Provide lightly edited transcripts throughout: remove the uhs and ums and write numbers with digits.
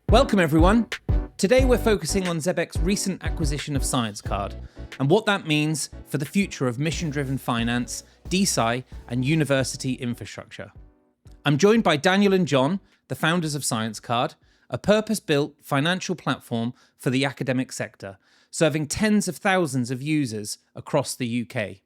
Welcome everyone. Today we're focusing on Zebec's recent acquisition of ScienceCard and what that means for the future of mission-driven finance, DeSci and university infrastructure. I'm joined by Daniel and John, the founders of ScienceCard, a purpose-built financial platform for the academic sector, serving tens of thousands of users across the UK.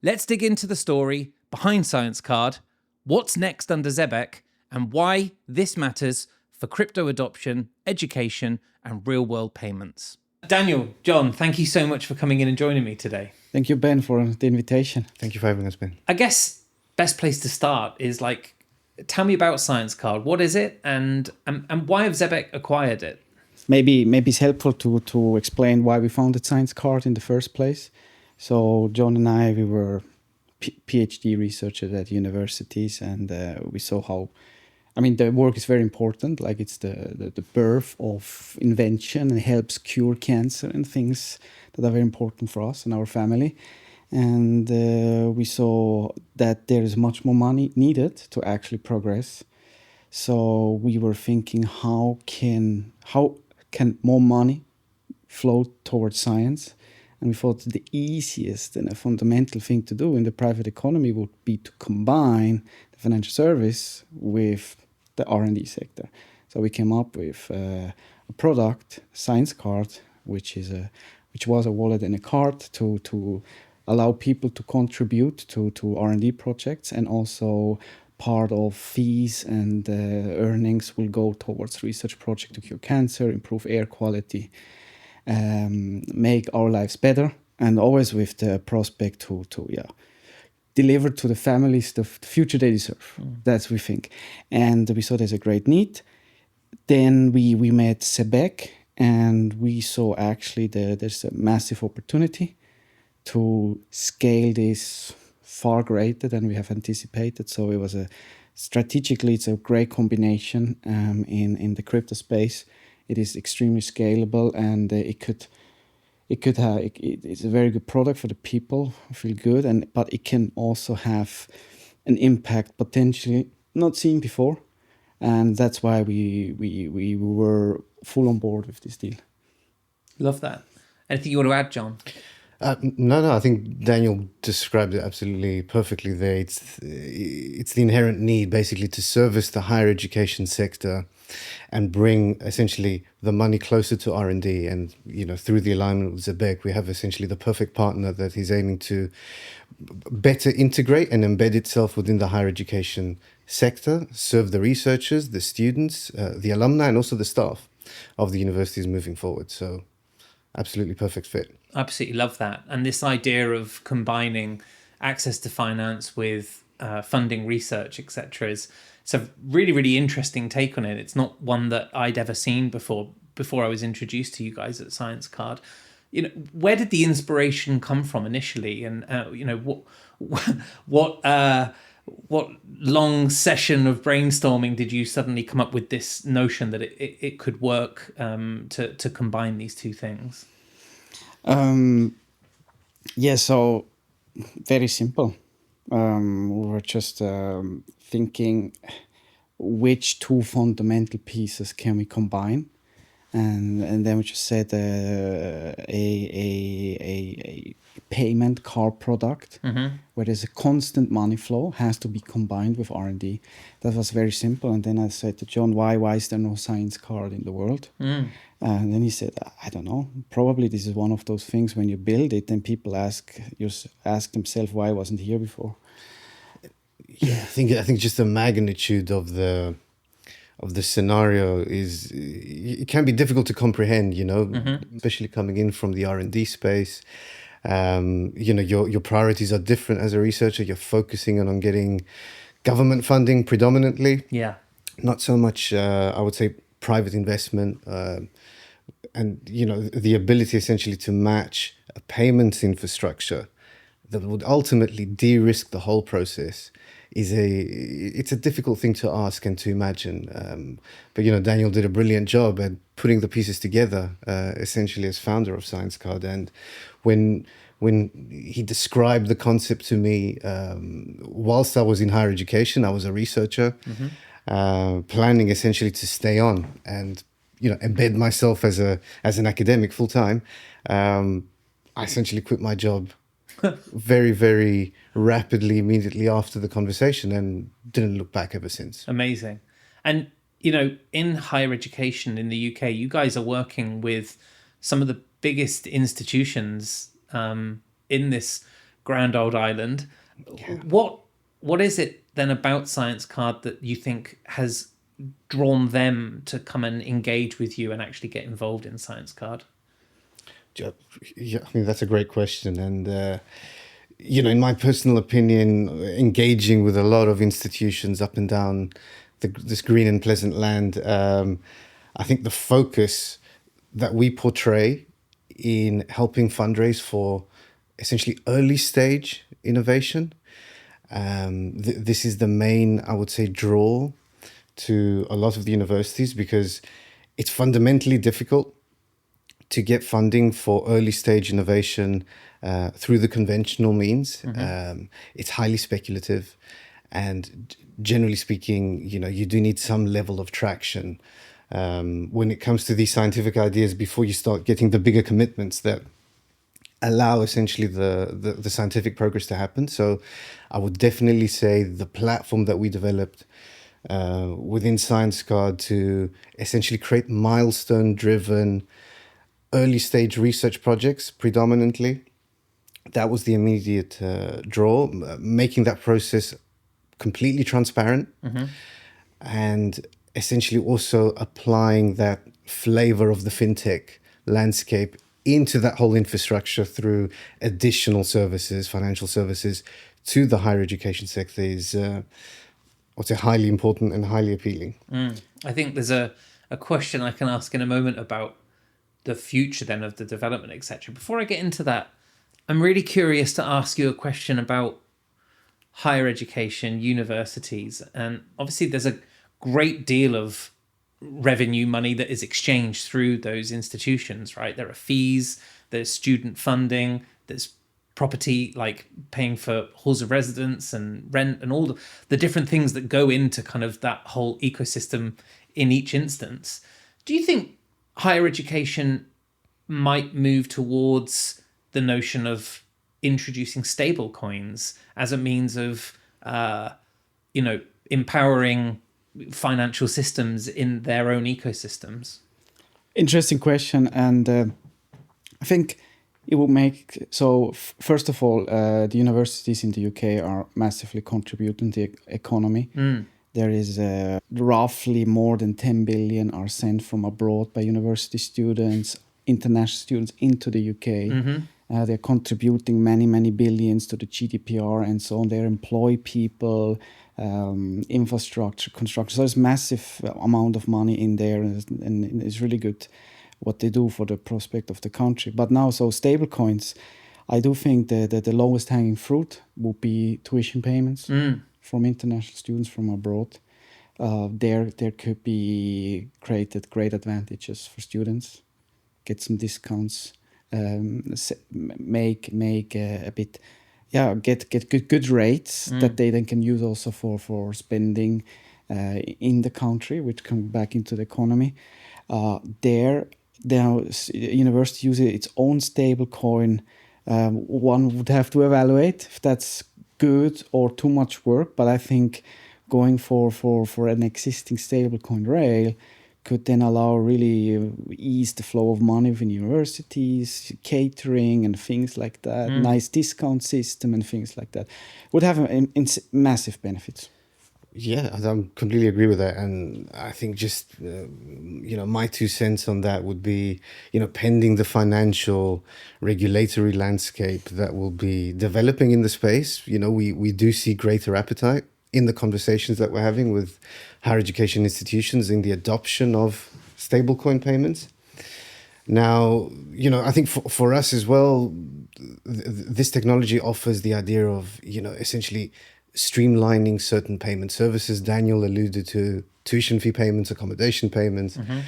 Let's dig into the story behind ScienceCard, what's next under Zebec, and why this matters for crypto adoption, education, and real-world payments. Daniel, John, thank you so much for coming in and joining me today. Thank you, Ben, for the invitation. Thank you for having us, Ben. I guess best place to start is tell me about ScienceCard. What is it, and why have Zebec acquired it? Maybe it's helpful to explain why we founded ScienceCard in the first place. So John and I, we were PhD researchers at universities, and we saw how, the work is very important. Like, it's the birth of invention and helps cure cancer and things that are very important for us and our family. And we saw that there is much more money needed to actually progress. So we were thinking, how can more money flow towards science? And we thought the easiest and a fundamental thing to do in the private economy would be to combine the financial service with the R&D sector. So we came up with a product, ScienceCard, which was a wallet and a card to allow people to contribute to R&D projects, and also part of fees and earnings will go towards research project to cure cancer, improve air quality, make our lives better, and always with the prospect to deliver to the families the future they deserve. That's we think. And we saw there's a great need. Then we met Zebec, and we saw actually there's a massive opportunity to scale this far greater than we have anticipated. So it was strategically, it's a great combination in the crypto space. It is extremely scalable, and it's a very good product for the people who feel good, but it can also have an impact potentially not seen before, and that's why we were full on board with this deal. Love that. Anything you want to add, John? No, I think Daniel described it absolutely perfectly there. It's the inherent need basically to service the higher education sector and bring essentially the money closer to R&D. And, through the alignment with Zebec, we have essentially the perfect partner that is aiming to better integrate and embed itself within the higher education sector, serve the researchers, the students, the alumni, and also the staff of the universities moving forward. So absolutely perfect fit. Absolutely love that. And this idea of combining access to finance with funding research, etc., it's a really, really interesting take on it. It's not one that I'd ever seen before I was introduced to you guys at ScienceCard. Where did the inspiration come from initially? And what long session of brainstorming did you suddenly come up with this notion that it could work to combine these two things? So very simple. We were just thinking which two fundamental pieces can we combine, and then we just said a payment card product where there's a constant money flow has to be combined with R&D. That was very simple. And then I said to John, why is there no ScienceCard in the world? And then he said, I don't know. Probably this is one of those things when you build it, then people ask themselves why I wasn't here before. Yeah, I think just the magnitude of the scenario it can be difficult to comprehend, especially coming in from the R&D space. Your priorities are different as a researcher. You're focusing on getting government funding predominantly. Yeah. Not so much, I would say, private investment, and the ability essentially to match a payments infrastructure that would ultimately de-risk the whole process it's a difficult thing to ask and to imagine. But Daniel did a brilliant job at putting the pieces together, essentially as founder of ScienceCard. And when he described the concept to me, whilst I was in higher education, I was a researcher, planning essentially to stay on and embed myself as an academic full time, I essentially quit my job very, very rapidly, immediately after the conversation, and didn't look back ever since. Amazing. And, in higher education in the UK, you guys are working with some of the biggest institutions in this grand old island. Yeah. What is it then about Science Card that you think has drawn them to come and engage with you and actually get involved in Science Card? Yeah, I mean, that's a great question. And, in my personal opinion, engaging with a lot of institutions up and down this green and pleasant land, I think the focus that we portray in helping fundraise for essentially early stage innovation, this is the main, I would say, draw to a lot of the universities, because it's fundamentally difficult to get funding for early stage innovation through the conventional means. Mm-hmm. It's highly speculative, and generally speaking, you do need some level of traction when it comes to these scientific ideas before you start getting the bigger commitments that allow essentially the scientific progress to happen. So I would definitely say the platform that we developed within Science Card to essentially create milestone-driven early stage research projects predominantly, that was the immediate draw, making that process completely transparent. Mm-hmm. And essentially also applying that flavor of the fintech landscape into that whole infrastructure through additional services, financial services, to the higher education sector is what's highly important and highly appealing. I think there's a question I can ask in a moment about the future then of the development, etc. Before I get into that, I'm really curious to ask you a question about higher education, universities. And obviously there's a great deal of revenue money that is exchanged through those institutions, right? There are fees, there's student funding, there's property, like paying for halls of residence and rent and all the different things that go into kind of that whole ecosystem in each instance. Do you think higher education might move towards the notion of introducing stablecoins as a means of, empowering financial systems in their own ecosystems? Interesting question. And I think it will make... So first of all, the universities in the UK are massively contributing to the economy. There is roughly more than 10 billion are sent from abroad by university students, international students into the UK. Mm-hmm. They're contributing many, many billions to the GDPR and so on. They employ people, infrastructure, construction. So there's massive amount of money in there, and it's really good what they do for the prospect of the country. But now, so stablecoins, I do think that the lowest hanging fruit would be tuition payments from international students from abroad. There could be created great advantages for students, get some discounts, make a bit, get good rates that they then can use also for spending in the country, which come back into the economy. Now university uses its own stable coin. One would have to evaluate if that's good or too much work, but I think going for an existing stablecoin rail could then allow really ease the flow of money within universities, catering and things like that, nice discount system and things like that. Would have massive benefits. Yeah, I completely agree with that. And I think just, my 2 cents on that would be, pending the financial regulatory landscape that will be developing in the space, we do see greater appetite in the conversations that we're having with higher education institutions in the adoption of stablecoin payments. Now, I think for us as well, this technology offers the idea of, essentially streamlining certain payment services. Daniel alluded to tuition fee payments, accommodation payments. Mm-hmm.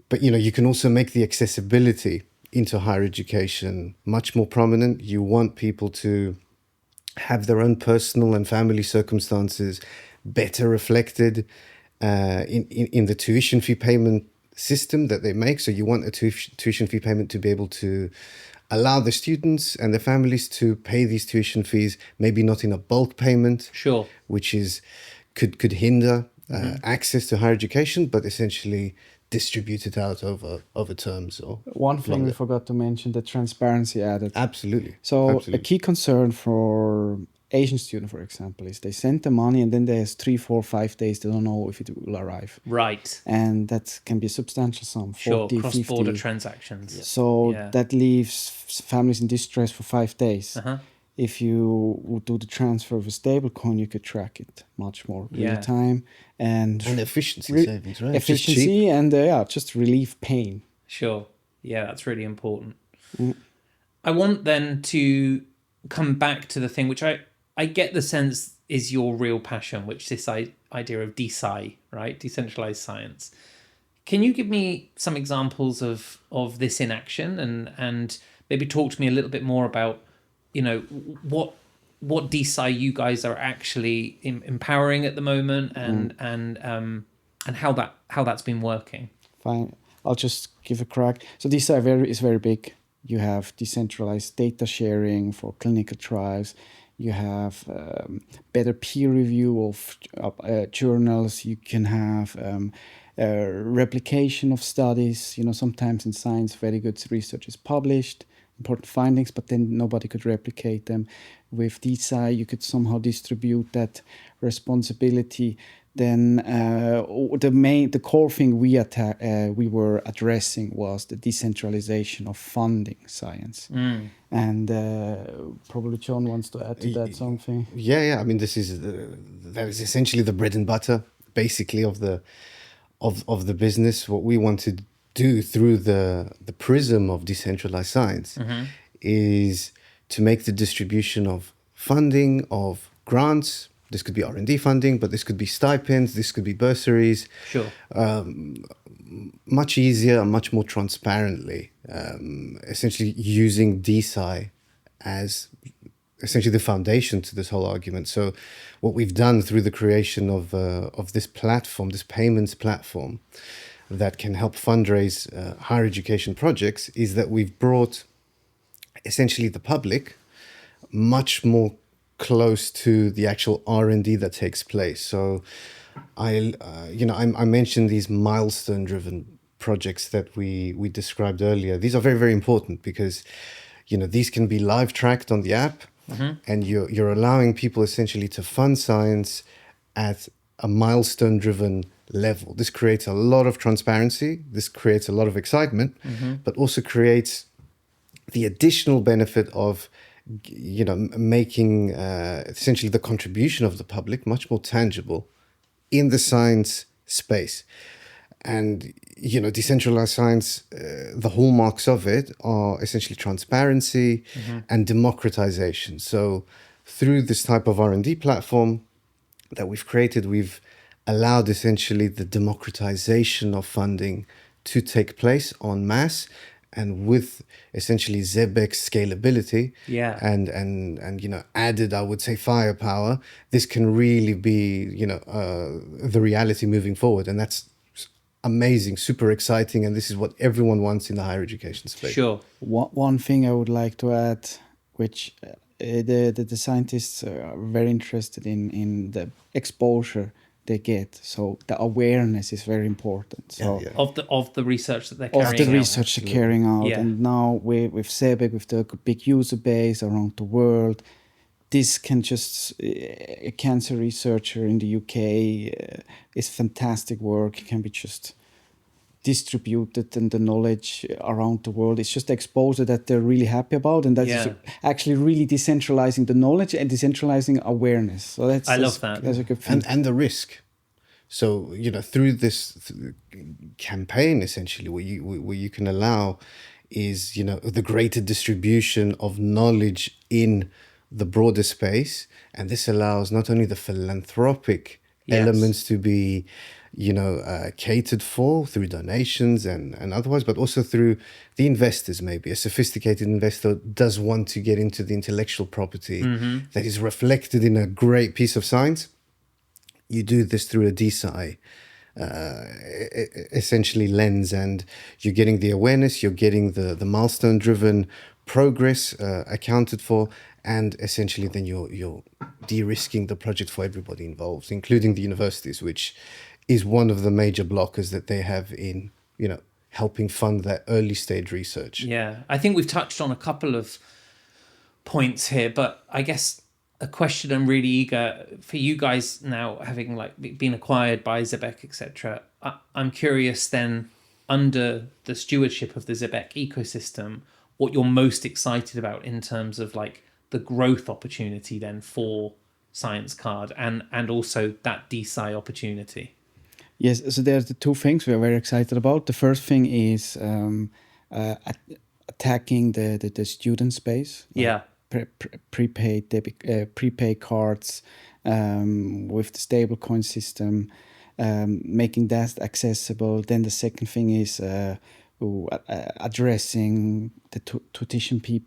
But, you can also make the accessibility into higher education much more prominent. You want people to have their own personal and family circumstances better reflected in the tuition fee payment system that they make. So you want a tuition fee payment to be able to allow the students and their families to pay these tuition fees, maybe not in a bulk payment, Sure. which is could hinder access to higher education, but essentially distribute it out over terms or One thing we longer. forgot to mention, the transparency added. Absolutely. So Absolutely. a key concern for Asian students, for example, is they send the money and then there's 3, 4, 5 days they don't know if it will arrive. Right. And that can be a substantial sum, Sure. 40, Cross-border 50. transactions. So Yeah. that leaves families in distress for 5 days. Uh-huh. If you would do the transfer of a stablecoin, you could track it much more real Yeah. time and And efficiency Re- savings, right? It's just cheap. efficiency and just relieve pain. Sure. Yeah, that's really important. Mm. I want then to come back to the thing which I get the sense is your real passion, which is this idea of DeSci, right? Decentralized science. Can you give me some examples of this in action and maybe talk to me a little bit more about, you know, what DeSci you guys are actually empowering at the moment and how that's been working? Fine. I'll just give a crack. So DeSci is very big. You have decentralized data sharing for clinical trials. You have better peer review of journals. You can have replication of studies. You know, sometimes in science, very good research is published, important findings, but then nobody could replicate them. With DeSci, you could somehow distribute that responsibility. Then the core thing we were addressing was the decentralization of funding science. And probably John wants to add to that something. Yeah. I mean, that is essentially the bread and butter, basically, of the business. What we want to do through the prism of decentralized science is to make the distribution of funding, of grants. This could be R&D funding, but this could be stipends, this could be bursaries. Sure. Much easier and much more transparently, essentially using DeSci as essentially the foundation to this whole argument. So what we've done through the creation of this platform, this payments platform that can help fundraise higher education projects, is that we've brought essentially the public much more close to the actual R&D that takes place. So I mentioned these milestone-driven projects that we described earlier. These are very, very important because, you know, these can be live tracked on the app, and you're allowing people essentially to fund science at a milestone-driven level. This creates a lot of transparency. This creates a lot of excitement, but also creates the additional benefit of, you know, making essentially the contribution of the public much more tangible in the science space. And, you know, decentralized science, the hallmarks of it are essentially transparency and democratization. So through this type of R&D platform that we've created, we've allowed essentially the democratization of funding to take place en masse, and with essentially Zebec scalability and you know, added, I would say, firepower, this can really be, you know, the reality moving forward. And that's amazing, super exciting, and this is what everyone wants in the higher education space. Sure. One thing I would like to add, which the scientists are very interested in the exposure they get. So the awareness is very important. So Of the research that they're carrying out. of the research they're carrying out. Yeah. And now with Zebec, with the big user base around the world, this can just, a cancer researcher in the UK is fantastic work. It can be just distributed, and the knowledge around the world. It's just exposure that they're really happy about, and that's actually really decentralizing the knowledge and decentralizing awareness. So I love that. That's a good thing. And the risk. So, you know, through this campaign, essentially, what you can allow is, you know, the greater distribution of knowledge in the broader space. And this allows not only the philanthropic elements to be, you know, catered for through donations and otherwise, but also through the investors. Maybe a sophisticated investor does want to get into the intellectual property that is reflected in a great piece of science. You do this through a DeSci essentially lens, and you're getting the awareness, you're getting the milestone driven progress accounted for, and essentially then you're de-risking the project for everybody involved, including the universities, which is one of the major blockers that they have in helping fund that early stage research. Yeah, I think we've touched on a couple of points here, but I guess a question I'm really eager for you guys now, having been acquired by Zebec, etc. I'm curious then, under the stewardship of the Zebec ecosystem, what you're most excited about in terms of the growth opportunity then for Science Card and also that DeSci opportunity. Yes, so there's the two things we're very excited about. The first thing is attacking the student space. Yeah. Prepaid cards with the stablecoin system, making that accessible. Then the second thing is addressing the tuition fee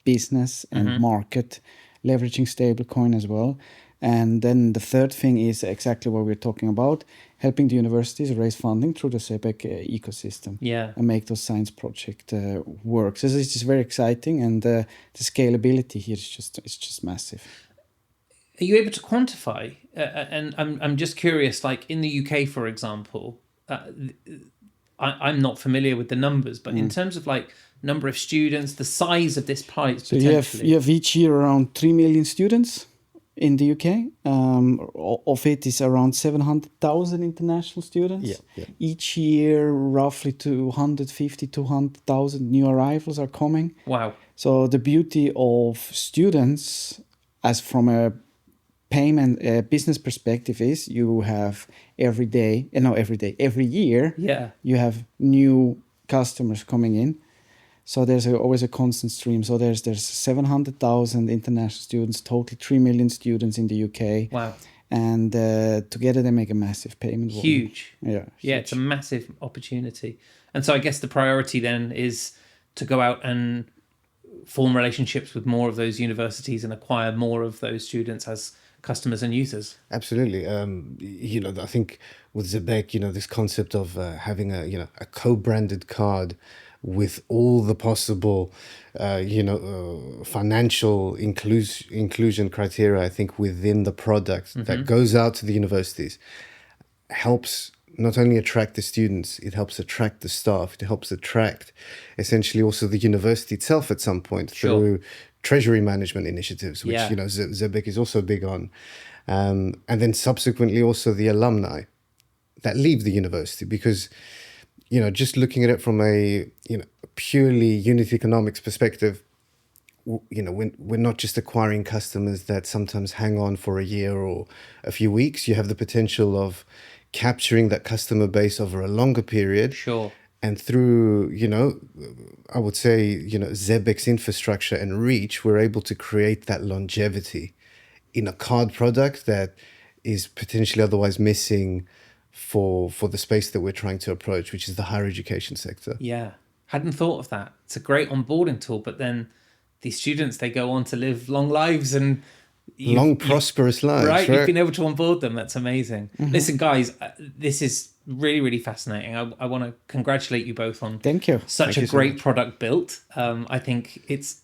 business and market, leveraging stablecoin as well. And then the third thing is exactly what we're talking about, helping the universities raise funding through the Zebec ecosystem, and make those science projects work. So it's just very exciting, and the scalability here is just massive. Are you able to quantify? And I'm just curious, in the UK, for example, I'm not familiar with the numbers, but in terms of number of students, the size of this prize potentially. You have each year around 3 million students in the UK. Of it is around 700,000 international students. Yeah. Each year, roughly 250,000 new arrivals are coming. Wow. So the beauty of students, as from a payment business perspective, is you have every year, you have new customers coming in. So there's always a constant stream. So there's 700,000 international students, total 3 million students in the UK. Wow. And together they make a massive payment volume. Huge. Yeah, it's a massive opportunity. And so I guess the priority then is to go out and form relationships with more of those universities and acquire more of those students as customers and users. Absolutely. I think with Zebec, this concept of having a co-branded card with all the possible, financial inclusion criteria, I think within the product that goes out to the universities, helps not only attract the students, it helps attract the staff, it helps attract essentially also the university itself at some point through treasury management initiatives, which, Zebec is also big on. And then subsequently also the alumni that leave the university, because just looking at it from a purely unit economics perspective, we're not just acquiring customers that sometimes hang on for a year or a few weeks. You have the potential of capturing that customer base over a longer period. Sure. And through, I would say, Zebec's infrastructure and reach, we're able to create that longevity in a card product that is potentially otherwise missing for the space that we're trying to approach, which is the higher education sector. Yeah. Hadn't thought of that. It's a great onboarding tool, but then these students, they go on to live long lives and prosperous lives. Right? You've been able to onboard them. That's amazing. Listen, guys, this is really, really fascinating. I want to congratulate you both on such a great product built. I think it's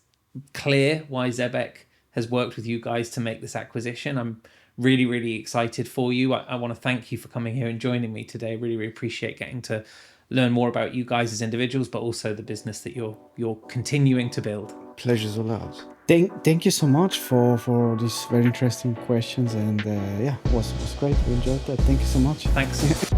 clear why Zebec has worked with you guys to make this acquisition. I'm really, really excited for you. I want to thank you for coming here and joining me today. Really, really appreciate getting to learn more about you guys as individuals, but also the business that you're continuing to build. Pleasure's all ours. Thank you so much for these very interesting questions, and it was great. We enjoyed that. Thank you so much. Thanks.